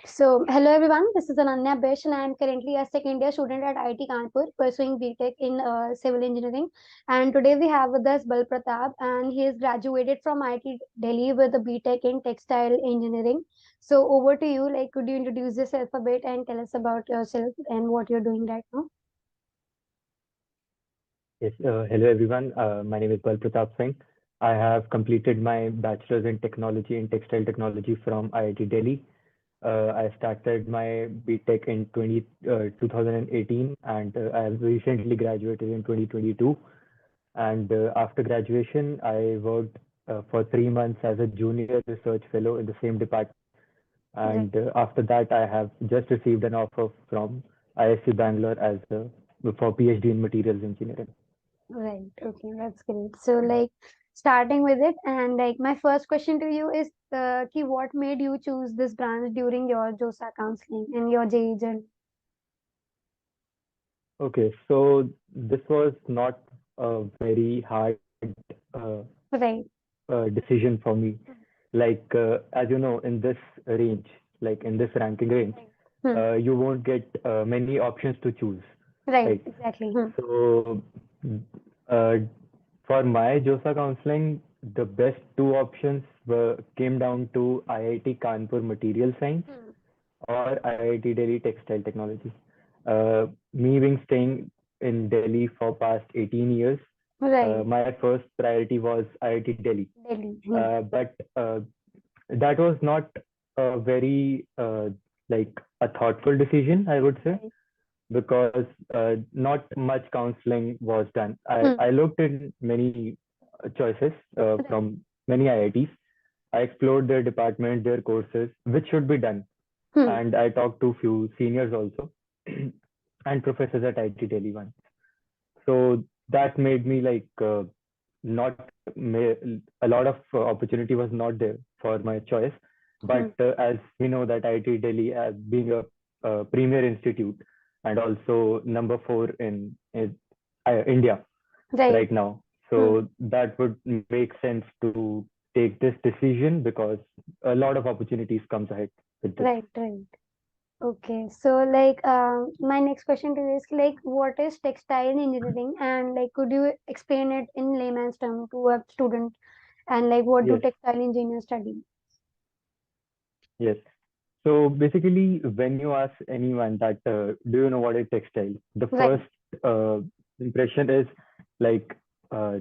Hello everyone, this is Ananya Besh and I am currently a second year student at IIT Kanpur pursuing B.Tech in Civil Engineering. And today we have with us Balpartap and he is graduated from IIT Delhi with a B.Tech in Textile Engineering. So over to you, like could you introduce yourself a bit and tell us about yourself and what you're doing right now? Yes, hello everyone. My name is Balpartap Singh. I have completed my bachelor's in technology and textile technology from IIT Delhi. I started my B.Tech in 2018 and I have recently graduated in 2022. And after graduation, I worked for 3 months as a junior research fellow in the same department. Right, And after that, I have just received an offer from ISC Bangalore as for PhD in materials engineering. right. Okay, that's great. Starting with it and like my first question to you is what made you choose this branch during your JOSA counseling and your JE journey? Okay, so this was not a very hard uh, Right. decision for me. Like, as you know, in this range, like in this ranking range, Hmm. you won't get many options to choose, Right, right? exactly. So, uh, for my JOSA counseling, the best two options came down to IIT Kanpur Material Science Hmm. or IIT Delhi Textile Technology. Me being staying in Delhi for past 18 years, Right, my first priority was IIT Delhi. Delhi. But that was not a very like a thoughtful decision, I would say, Right. because not much counseling was done. Hmm. I looked in many choices Right. from many IITs. I explored their department, their courses, which should be done, Hmm. and I talked to few seniors also and professors at IIT Delhi once. So that made me like not a lot of opportunity was not there for my choice. Hmm. But as we know that IIT Delhi as being a premier institute and also number four in India Right. right now, Hmm. so that would make sense to take this decision because a lot of opportunities comes ahead with this. Right. Right. Okay. My next question to you is like, what is textile engineering, and like, could you explain it in layman's term to a student, and like, what do Yes, textile engineers study? yes. So basically, when you ask anyone that do you know what is textile, the Right. first uh, impression is like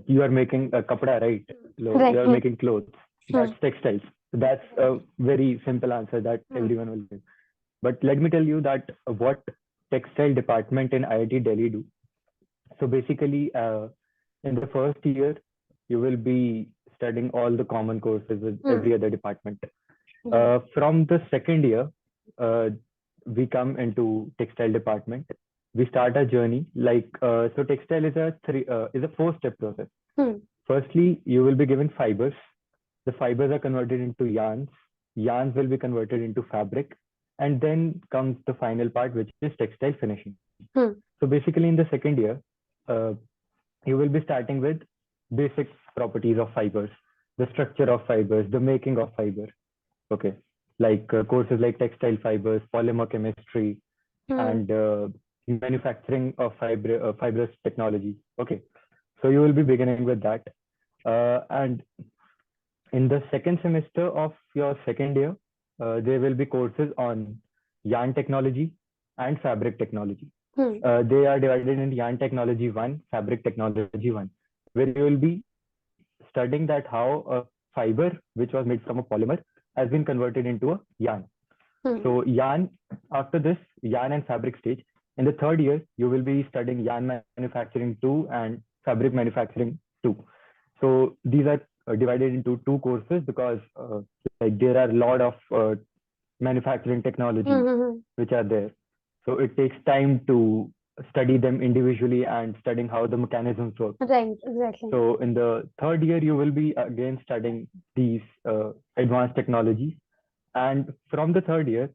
you are making a kapda, right? Right. You are Hmm. making clothes. Hmm. That's textiles. That's a very simple answer that Hmm. everyone will give. But let me tell you that what textile department in IIT Delhi do. So basically, in the first year, you will be studying all the common courses with Hmm. every other department. Right. From the second year, uh, we come into textile department. We start a journey like so. Textile is a four-step process. Hmm. Firstly, you will be given fibers. The fibers are converted into yarns. Yarns will be converted into fabric, and then comes the final part, which is textile finishing. Hmm. So basically, in the second year, uh, you will be starting with basic properties of fibers, the structure of fibers, the making of fibers. Okay, like courses like textile fibers, polymer chemistry, Hmm. and manufacturing of fibrous technology. Okay, so you will be beginning with that. And in the second semester of your second year, there will be courses on yarn technology and fabric technology. Hmm. They are divided in yarn technology one, fabric technology one, where you will be studying that how a fiber which was made from a polymer has been converted into a yarn. Hmm. So yarn, after this yarn and fabric stage, in the third year, you will be studying yarn manufacturing two and fabric manufacturing two. So these are divided into two courses because like there are a lot of manufacturing Hmm. technologies Hmm. Hmm. which are there. So it takes time to study them individually and studying how the mechanisms work. Right. Exactly. So in the third year, you will be again studying these advanced technologies. And from the third year,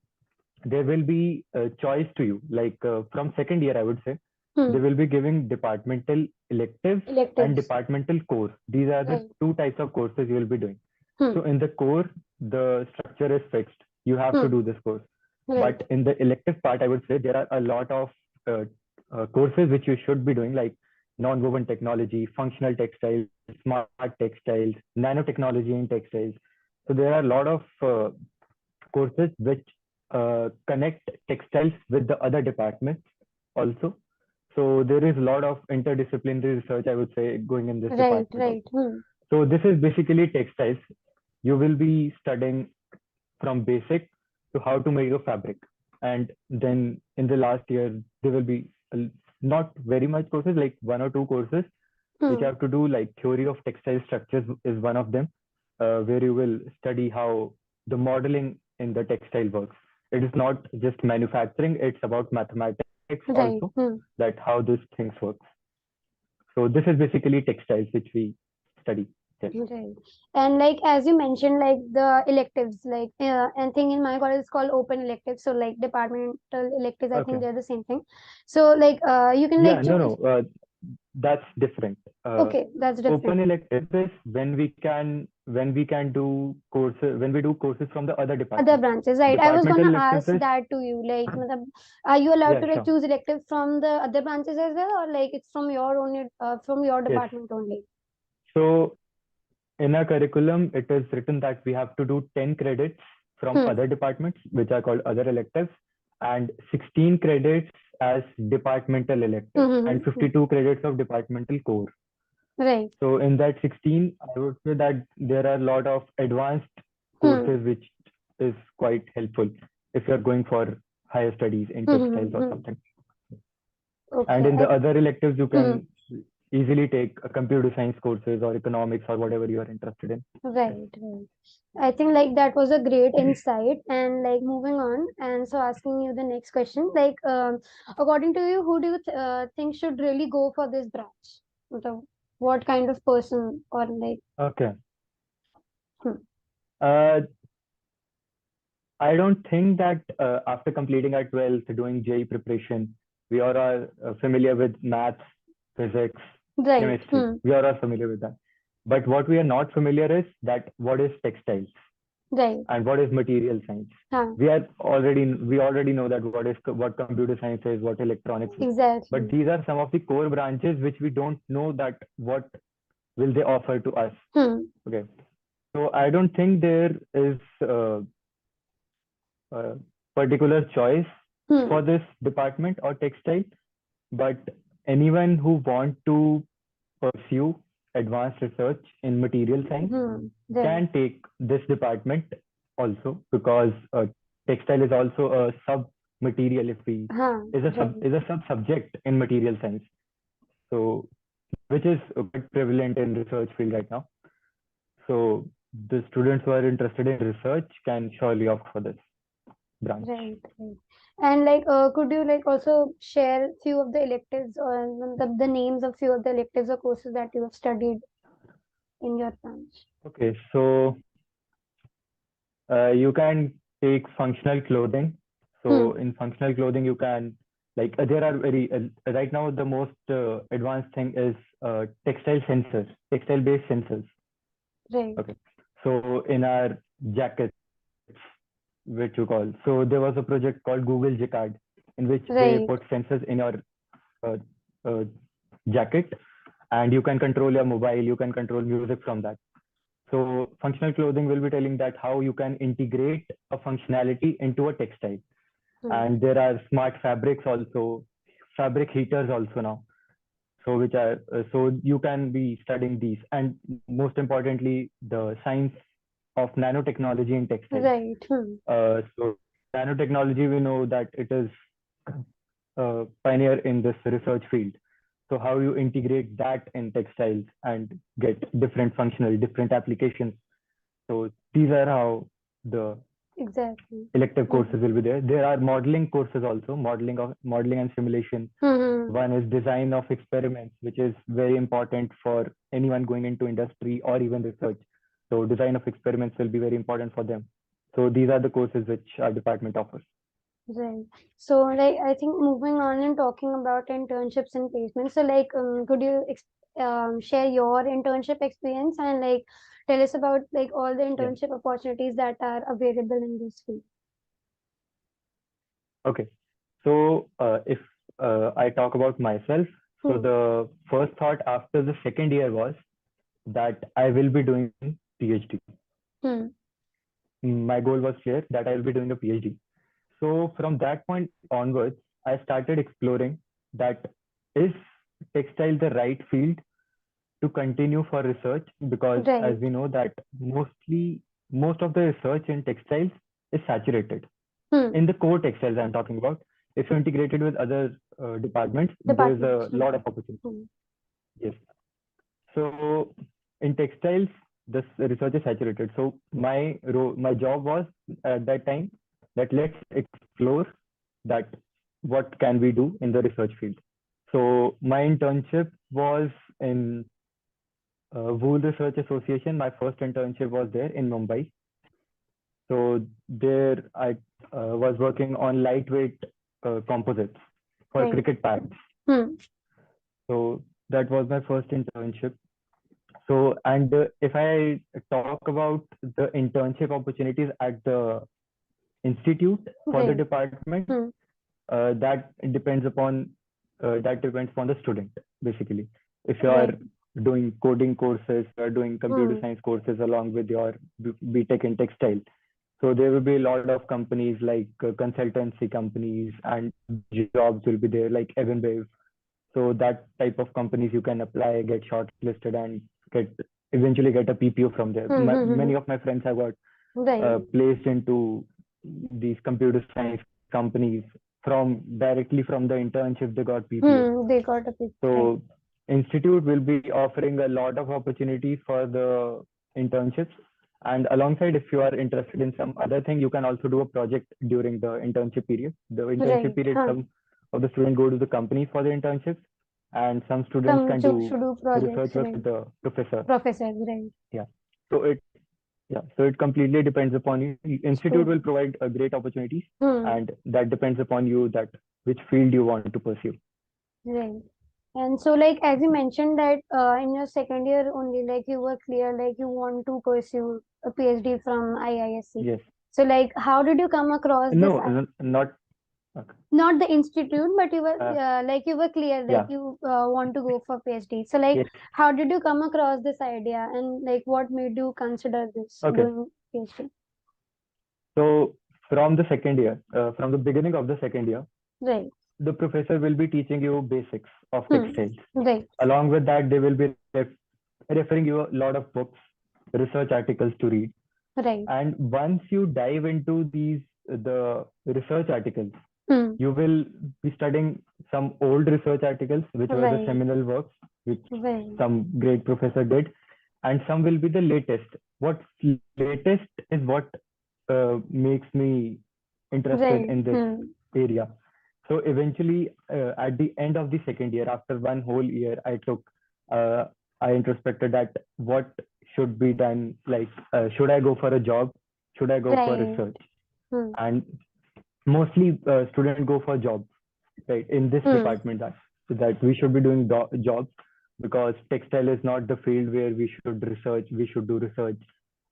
there will be a choice to you. Like from second year, I would say, they Hmm. will be giving departmental electives and Electives. departmental core. These are the Right. two types of courses you will be doing. Hmm. So in the core, the structure is fixed. You have to Hmm. do this course. Right. But in the elective part, I would say there are a lot of uh, courses which you should be doing, like non-woven technology, functional textiles, smart textiles, nanotechnology in textiles. So there are a lot of courses which connect textiles with the other departments also. So there is a lot of interdisciplinary research, I would say, going in this Right. department Right. also. So this is basically textiles. You will be studying from basic to how to make a fabric. And then in the last year, there will be not very much courses, like one or two courses, which you have to do, like theory of textile structures is one of them, where you will study how the modeling in the textile works. It is not just manufacturing, it's about mathematics Right. also, that how these things work. So this is basically textiles which we study there. Right. And like as you mentioned, like the electives, like and thing in my college is called open electives. So like departmental electives, I think Okay. they're the same thing. So like you can Yeah, like no, choose. no, that's different. Okay, that's different. Open elective is when we can do courses, when we do courses from the other Other departments. branches, right? I was Departmental gonna electives ask is, that to you. Like, matlab, are you allowed yeah, to like sure. choose electives from the other branches as well, or like it's from your own from your Yes. department only? So in our curriculum, it is written that we have to do 10 credits from Hmm. other departments, which are called other electives, and 16 credits as departmental electives, and Hmm. 52 credits of departmental core. Right. So in that 16, I would say that there are a lot of advanced Hmm. courses which is quite helpful if you're going for higher studies in textiles or Hmm. something. And Okay. in the other electives, you Hmm. can easily take computer science courses or economics or whatever you are interested in. Yeah. Right, right. I think like that was a great insight. And like moving on, and so asking you the next question, like according to you, who do you think should really go for this branch? So, what kind of person or like? Okay. Hmm. Uh, I don't think that after completing our 12th, doing JEE preparation, we all are familiar with maths, physics, Right. chemistry. We are all familiar with that. But what we are not familiar is that what is textiles Right. and what is material science. Huh. We already know that what computer science is, what electronics is. But Exactly. these are some of the core branches which we don't know that what will they offer to us. Hmm. Okay. So I don't think there is a particular choice Hmm. for this department or textile, but anyone who want to pursue advanced research in material science Right. can take this department also, because textile is also a sub material, if we Huh. Right. is a sub subject in material science, so which is quite prevalent in research field right now. So the students who are interested in research can surely opt for this branch. Right. Right. And like, could you like also share few of the electives or the names of few of the electives or courses that you have studied in your branch? Okay, so you can take functional clothing. Hmm. So in functional clothing, you can, like, there are very right now the most advanced thing is textile based sensors. Right. Okay, so in our jackets, which you call, so there was a project called Google Jacquard, in which they Right. put sensors in your uh, uh, jacket, and you can control your mobile, you can control music from that. So functional clothing will be telling that how you can integrate a functionality into a textile. Hmm. And there are smart fabrics also, fabric heaters also now. So which are so you can be studying these, and most importantly, the science of nanotechnology in textiles. Right. Hmm. So nanotechnology, we know that it is pioneer in this research field. So how you integrate that in textiles and get different applications. So these are how the Exactly. elective Hmm. courses will be there. There are modeling courses also, modeling and simulation. Hmm. One is design of experiments, which is very important for anyone going into industry or even research. So design of experiments will be very important for them. So these are the courses which our department offers. Right. So, like, I think moving on and talking about internships and placements. So, like, could you share your internship experience and like tell us about like all the Yeah. internship opportunities that are available in this field? Okay. So, if I talk about myself, so Hmm. the first thought after the second year was that I will be doing PhD. Hmm. My goal was clear that I will be doing a PhD. So from that point onwards, I started exploring that is textile the right field to continue for research, because as Right. we know that most of the research in textiles is saturated. Hmm. In the core textiles I'm talking about, if you integrate it with other departments, there is a Departments. Hmm. lot of opportunity. Hmm. Yes. So in textiles, this research is saturated. So my job was at that time that let's explore that what can we do in the research field. So my internship was in Wool Research Association. My first internship was there in Mumbai. So there I was working on lightweight composites for Right. cricket pads. Hmm. So that was my first internship. So, and if I talk about the internship opportunities at the institute for the Right. department, Hmm. that depends upon the student basically. If you are Right. doing coding courses, you are doing computer Hmm. science courses along with your B.Tech in textile. So there will be a lot of companies like consultancy companies, and jobs will be there like Evan. So that type of companies you can apply, get shortlisted, and get eventually get a PPO from there. Hmm. Hmm. Hmm. Many of my friends have got Right. placed into these computer science companies from directly from the internship they got PPO. Hmm. They got a pick. Right. So institute will be offering a lot of opportunities for the internships. And alongside, if you are interested in some other thing, you can also do a project during the internship period. The internship Right. period, Huh. some of the students go to the company for the internships, and some students Some can should do do projects. research work Right. with the professor. Professors. Right. Yeah. So it completely depends upon you. Institute will Students. provide great opportunities, Hmm. and that depends upon you that which field you want to pursue. Right. And so, like, as you mentioned that in your second year only, like, you were clear, like, you want to pursue a PhD from IISc. Yes. So, like, how did you come across this? No, not. Okay. Not the institute, but you were Uh, like, you were clear, like, yeah. you want to go for PhD. So, like, Yes. how did you come across this idea, and like, what made you consider this Okay. doing PhD? So from the beginning of the second year, Right. the professor will be teaching you basics of Hmm. textiles. Right. Along with that, they will be referring you a lot of books, research articles to read. Right. And once you dive into the research articles, Hmm. you will be studying some old research articles, which were the Right. seminal works, which Right. some great professor did, and some will be the latest. What's latest is what makes me interested Right. in this Hmm. area. So eventually, at the end of the second year, after one whole year, uh, I introspected that what should be done. Like, should I go for a job? Should I go for Right. research? Hmm. And mostly, students go for jobs, right? In this Hmm. department, that we should be doing jobs, because textile is not the field where we should research. We should do research.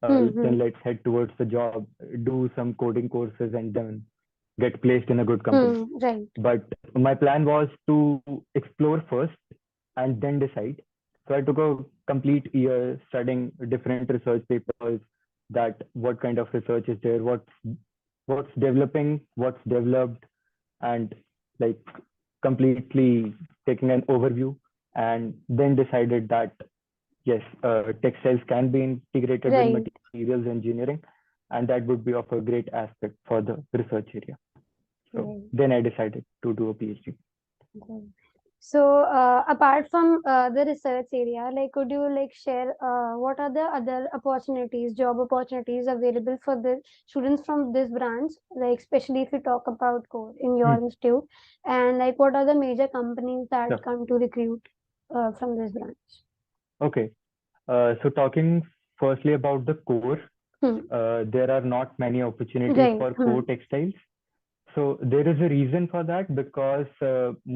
Hmm. Hmm. Then let's head towards the job, do some coding courses, and then get placed in a good company. Hmm. Right. But my plan was to explore first and then decide. So I took a complete year studying different research papers, that what kind of research is there, what's developing, what's developed, and like completely taking an overview, and then decided that yes, textiles can be integrated with Right. materials engineering, and that would be of a great aspect for the research area. So Right. then I decided to do a PhD. Okay. So, apart from the research area, like, could you like share what are the other opportunities, job opportunities available for the students from this branch, like especially if you talk about core in your Hmm. institute, and like what are the major companies that Sure. come to recruit from this branch? Okay. So talking firstly about the core, Hmm. there are not many opportunities Right. for Hmm. core textiles. So there is a reason for that, because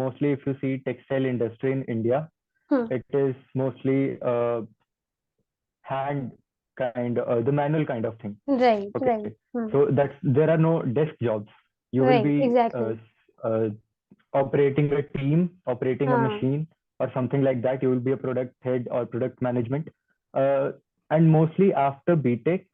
mostly if you see textile industry in India, Hmm. it is mostly hand kind, the manual kind of thing. Right. Okay. Right. Hmm. So there are no desk jobs. You will Right, be exactly. operating a team, operating a Uh, machine, or something like that. You will be a product head or product management. Uh, and mostly after B.Tech,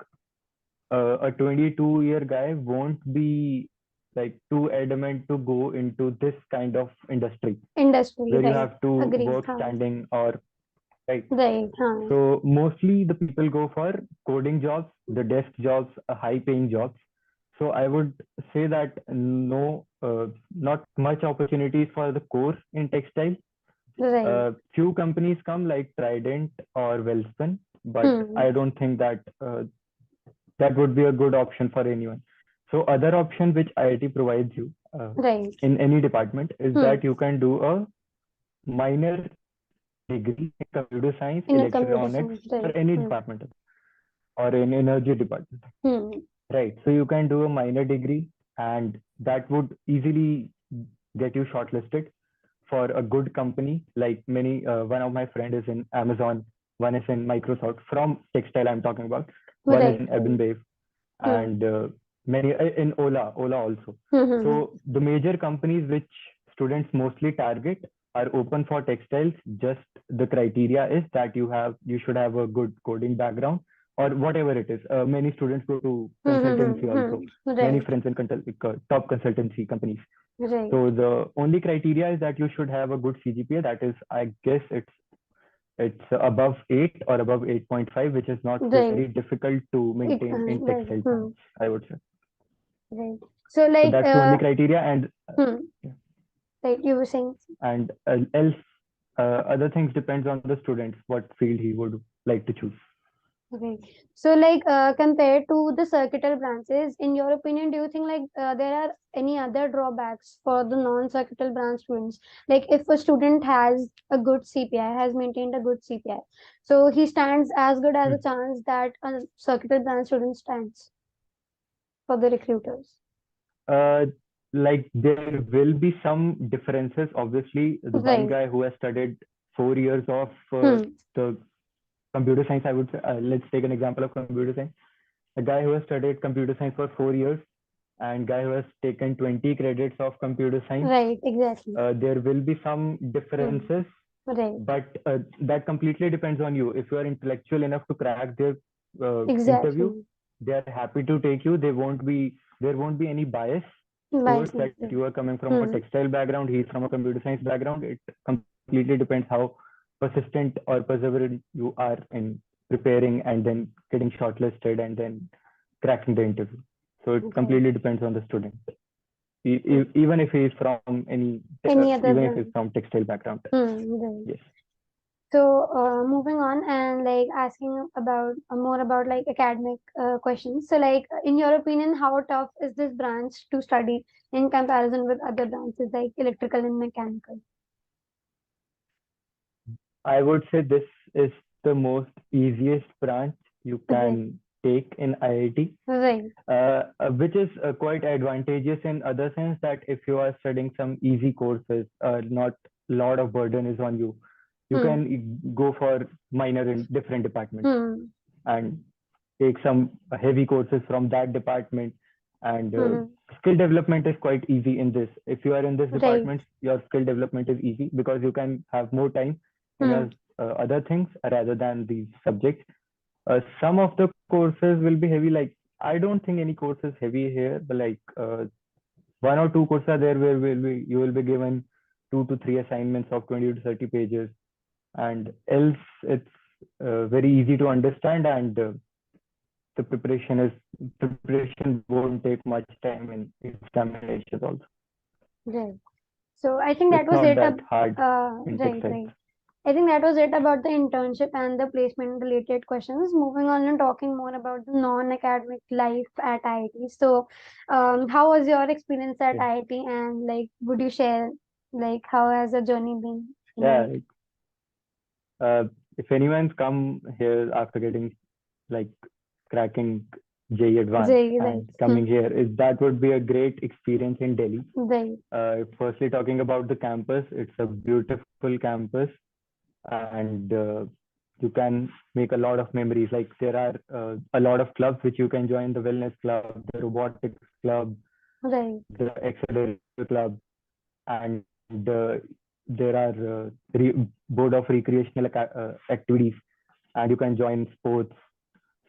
a 22-year guy won't be like too adamant to go into this kind of industry industry, where you right. have to Agree. work standing or right. Right. So mostly the people go for coding jobs, the desk jobs, high paying jobs. So I would say that no, not much opportunities for the course in textile. Right. Few companies come like Trident or Wellspun, but Hmm. I don't think that that would be a good option for anyone. So other option which IIT provides you Right. in any department is Hmm. that you can do a minor degree in computer science, In a computer electronics science, for right. any Hmm. department or in energy department. Hmm. Right. So you can do a minor degree and that would easily get you shortlisted for a good company. Like many, one of my friend is in Amazon, one is in Microsoft from textile I'm talking about, one is Right. in Right. Ebonwave Hmm. and many in Ola also. Hmm. Hmm. Hmm. So the major companies which students mostly target are open for textiles. Just the criteria is that you should have a good coding background or whatever it is. Many students go to Hmm. Hmm. consultancy Hmm. also. Hmm. Many Right. friends in top consultancy companies. Right. So the only criteria is that you should have a good CGPA. That is, I guess it's above 8 or above 8.5, which is not Right. very difficult to maintain in Right. textile Hmm. science, I would say. Right. So So like that's the only criteria, and hmm. Right. You were saying. and else other things depends on the student what field he would like to choose. Okay. So, like, compared to the circuital branches, in your opinion, do you think like there are any other drawbacks for the non-circuital branch students? Like, if a student has a good CPI, has maintained a good CPI, so he stands as good as a Hmm. chance that a circuital branch student stands for the recruiters. Uh, like there will be some differences. Obviously, the one Right. guy who has studied 4 years of Hmm. the computer science, I would say, let's take an example of computer science. A guy who has studied computer science for 4 years and guy who has taken 20 credits of computer science, Right. Exactly. there will be some Hmm. differences, Right. but that completely depends on you. If you are intellectual enough to crack their interview, Exactly. they are happy to take you. There won't be any bias towards Wisely. that you are coming from a Hmm. textile background, he's from a computer science background. It completely depends how persistent or perseverant you are in preparing and then getting shortlisted and then cracking the interview. So it Okay. completely depends on the student. Hmm. Even if he is from any, Any other even if he's branch? from textile background. Hmm. Right. Yes. So, moving on and like asking about more about like academic questions. So, like in your opinion, how tough is this branch to study in comparison with other branches like electrical and mechanical? I would say this is the most easiest branch you Right, can take in IIT, right. which is quite advantageous in other sense that if you are studying some easy courses, not a lot of burden is on you. You Hmm, can go for minor in different departments hmm, and take some heavy courses from that department. And hmm. skill development is quite easy in this. If you are in this Right. department, your skill development is easy because you can have more time in Hmm, your other things rather than these subjects. Some of the courses will be heavy. Like I don't think any course is heavy here, but like one or two courses are there where you will be given 2 to 3 assignments of 20 to 30 pages, and else it's very easy to understand and the preparation won't take much time in examinations also. right. So I think that It's was not it. that hard in Right, textiles. right. I think that was it about the internship and the placement related questions. Moving on and talking more about the non-academic life at IIT. So, how was your experience at Yeah, IIT, and like, would you share like how has the journey been in yeah. it? Uh, if anyone's come here after getting like cracking JEE Advanced Jay, right, and coming here, is that would be a great experience in Delhi. right, Firstly, talking about the campus, it's a beautiful campus, and you can make a lot of memories. Like there are a lot of clubs which you can join: the wellness club, the robotics club, Right. the accelerator club, and there are board of recreational activities, and you can join sports.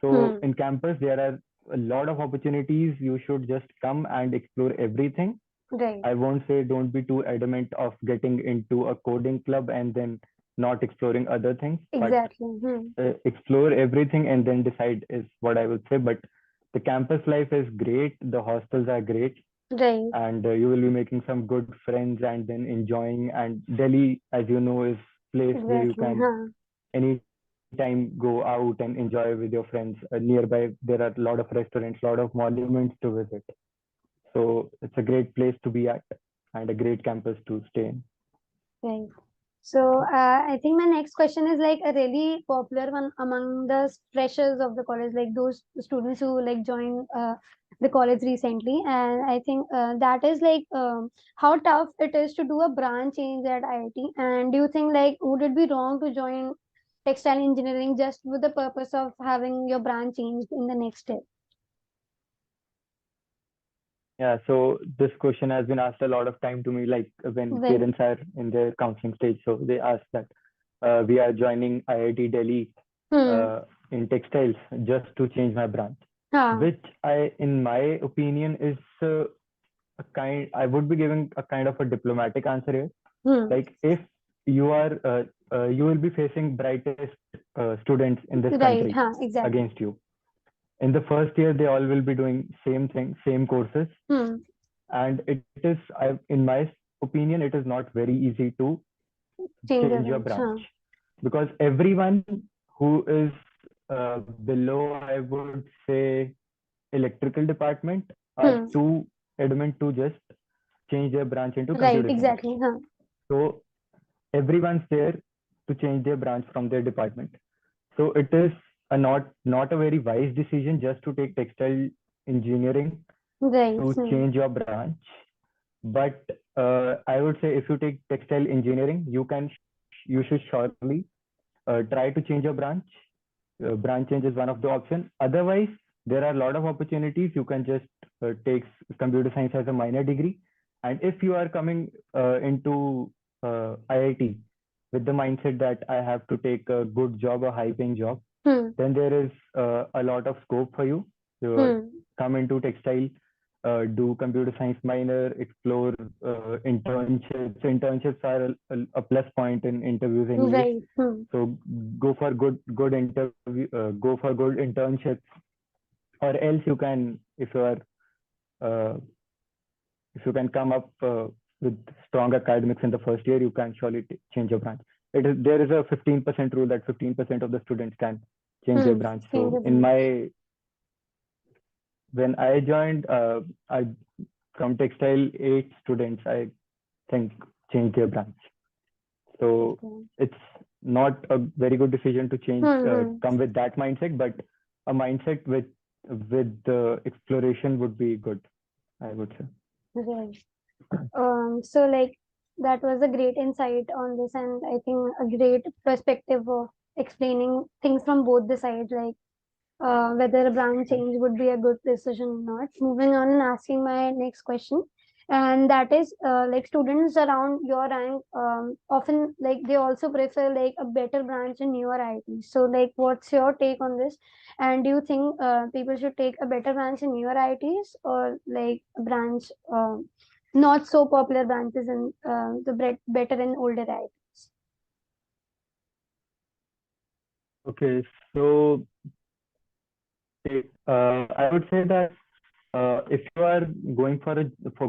So Hmm. in campus, there are a lot of opportunities. You should just come and explore everything. Right. I won't say don't be too adamant of getting into a coding club and then not exploring other things, but Exactly. Hmm. explore everything and then decide is what I would say. But the campus life is great. The hostels are great, Right. and you will be making some good friends and then enjoying. And Delhi, as you know, is place where you Exactly. can Huh. anytime go out and enjoy with your friends. Nearby, there are a lot of restaurants, a lot of monuments to visit. So it's a great place to be at and a great campus to stay in. Right. So I think my next question is like a really popular one among the freshers of the college, like those students who like joined the college recently, and I think that is like how tough it is to do a branch change at IIT. And do you think like would it be wrong to join textile engineering just with the purpose of having your branch changed in the next step? Yeah, so this question has been asked a lot of time to me, like when Right. parents are in their counseling stage. So they ask that we are joining IIT Delhi Hmm. uh, in textiles just to change my branch, Ah. which in my opinion, is I would be giving a kind of a diplomatic answer here. Hmm. Like if you will be facing brightest students in this Right. country Huh. Exactly. against you. In the first year, they all will be doing same thing, same courses, Hmm. and it is, in my opinion, it is not very easy to Change the change your branch. branch, Huh. because everyone who is below, I would say, electrical department are Hmm. too adamant to just change their branch into Right. computer science. Exactly. Huh. So everyone's there to change their branch from their department. So it is not a very wise decision just to take textile engineering Right. to Hmm. change your branch. But I would say if you take textile engineering, you should surely try to change your branch. Branch change is one of the options. Otherwise, there are a lot of opportunities. You can just take computer science as a minor degree. And if you are coming into IIT with the mindset that I have to take a good job, a high paying job, Hmm. then there is a lot of scope for you to Hmm. come into textile, do computer science minor, explore internships. Internships are a plus point in interviews anyways. Right. Hmm. So go for good interview, go for good internships, or else you can, uh, if you can come up with strong academics in the first year, you can surely change your branch. There is a 15% rule that 15% of the students can change their Hmm. branch. Change the So branch. when I joined, I from textile 8 students, I think, changed their branch. So Okay. it's not a very good decision to change, Hmm. Hmm. come with that mindset, but a mindset with the exploration would be good, I would say. Right. So like that was a great insight on this, and I think a great perspective of explaining things from both the sides, like whether a brand change would be a good decision or not. Moving on and asking my next question, and that is like students around your rank often like they also prefer like a better branch in newer IT. So like, what's your take on this? And do you think people should take a better branch in newer ITs or like a branch not so popular branches in better in older ITs? Okay, so I would say that if you are going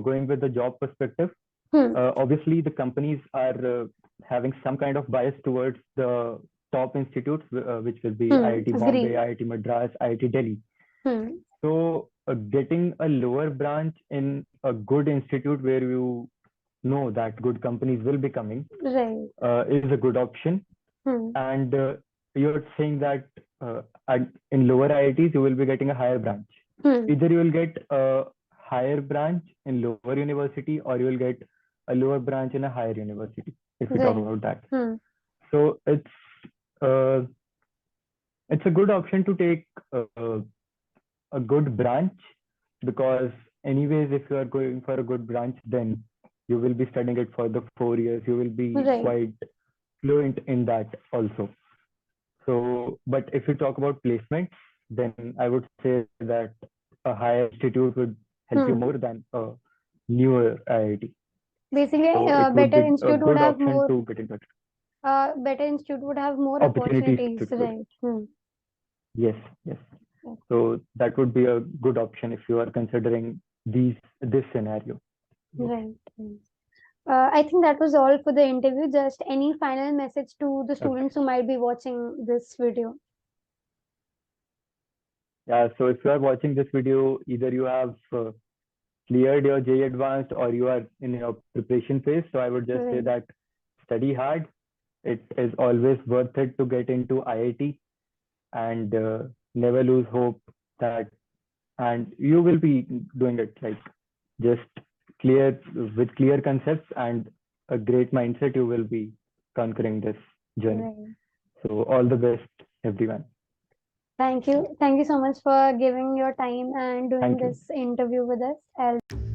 going with the job perspective, Hmm. obviously the companies are having some kind of bias towards the top institutes, which will be Hmm. IIT Bombay, Agree. IIT Madras, IIT Delhi. Hmm. So getting a lower branch in a good institute where you know that good companies will be coming Right. is a good option. Hmm. And you're saying that uh, in lower IITs you will be getting a higher branch. Hmm. Either you will get a higher branch in lower university, or you will get a lower branch in a higher university, if we talk Right. about that. Hmm. So uh, it's a good option to take a good branch, because anyways, if you are going for a good branch, then you will be studying it for the 4 years. You will be Right. quite fluent in that also. So, but if you talk about placements, then I would say that a higher institute would help you more Hmm. than a newer IIT. Basically, So it would better be a institute would good have option more. to get in touch. Better institute would have more Opportunities opportunities, to do it. right? Hmm. Yes, yes. Okay. So that would be a good option if you are considering this scenario. Yes. Right. Right. I think that was all for the interview. Just any final message to the Okay. students who might be watching this video? Yeah. So if you are watching this video, either you have cleared your JEE Advanced or you are in your preparation phase. So I would just say Right. that study hard. It is always worth it to get into IIT, and never lose hope that, and you will be doing it, like, just clear with clear concepts and a great mindset, you will be conquering this journey. Right. So all the best, everyone. Thank you. Thank you so much for giving your time and doing Thank you. this interview with us.